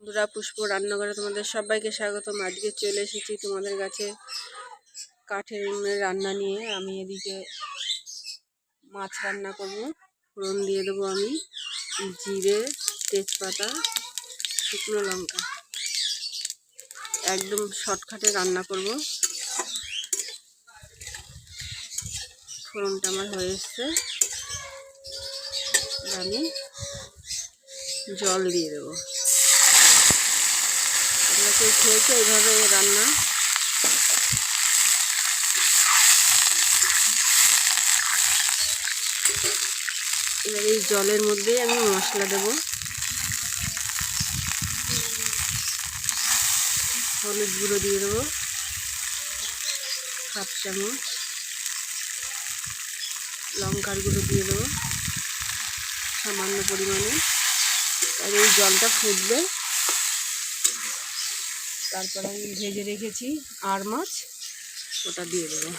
বন্ধুরা, পুষ্প রান্নাঘরে তোমাদের সবাইকে স্বাগতম। আজকে চলে এসেছি তোমাদের কাছে কাঠের উনুনের রান্না নিয়ে। আমি এদিকে মাছ রান্না করব। ফোড়ন দিয়ে দেবো আমি জিরে, তেজপাতা, শুকনো লঙ্কা। একদম শর্টকাটে রান্না করব। ফোড়নটা আমার হয়ে এসছে, আমি জল দিয়ে দেবো। তোমরা কেউ খেয়েছো এইভাবে রান্না? এবার এই জলের মধ্যেই আমি মশলা দেব। হলুদ গুঁড়ো দিয়ে দেবো হাফ চামচ, লঙ্কার গুঁড়ো দিয়ে দেবো সামান্য পরিমাণে। আর এই জলটা ফুটবে, তারপর আমি ভেজে রেখেছি আর মাছ, ওটা দিয়ে দেবো।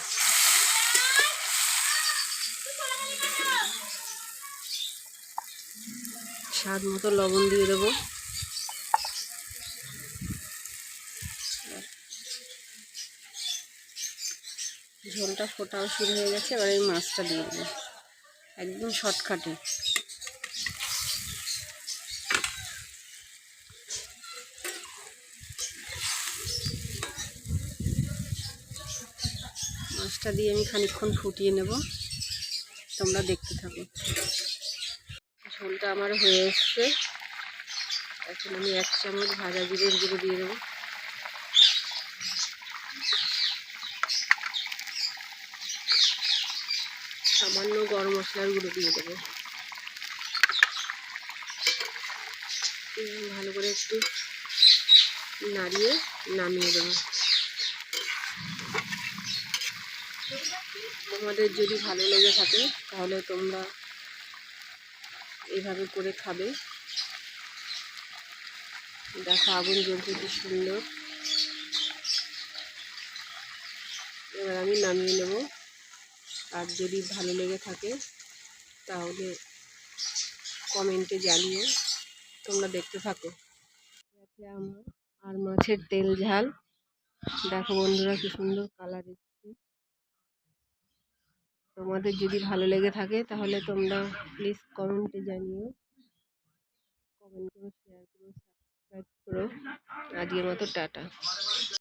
স্বাদ মতো লবণ দিয়ে দেবো। ঝোলটা ফোটাও শুরু হয়ে গেছে। এবার এই মাছটা দিয়ে দেবো, একদম শর্টকাটে। মাছটা দিয়ে আমি খানিকক্ষণ ফুটিয়ে নেব, তোমরা দেখতে থাকো। ঝোলটা আমার হয়ে এসছে। এখন আমি 1 চামচ ভাজা জিরের গুঁড়ো দিয়ে দেবো, সামান্য গরম মশলার গুঁড়ো দিয়ে দেবো। ভালো করে একটু নাড়িয়ে নামিয়ে দেবো। তোমাদের যদি ভালো লেগে থাকে তাহলে তোমরা এইভাবে করে খাবে। দেখো আগুন জ্বলছে কি সুন্দর। এবার আমি নামিয়ে নেব। আর যদি ভালো লেগে থাকে তাহলে কমেন্টে জানিয়ে তোমরা দেখতে থাকো। আমার আর মাছের তেল ঝাল, দেখো বন্ধুরা কি সুন্দর কালার এসেছে। তোমাদের যদি ভালো লেগে থাকে তাহলে তোমরা প্লিজ কমেন্টে জানিও। কমেন্ট করো, শেয়ার করো, সাবস্ক্রাইব করো। আজকের মতো টাটা।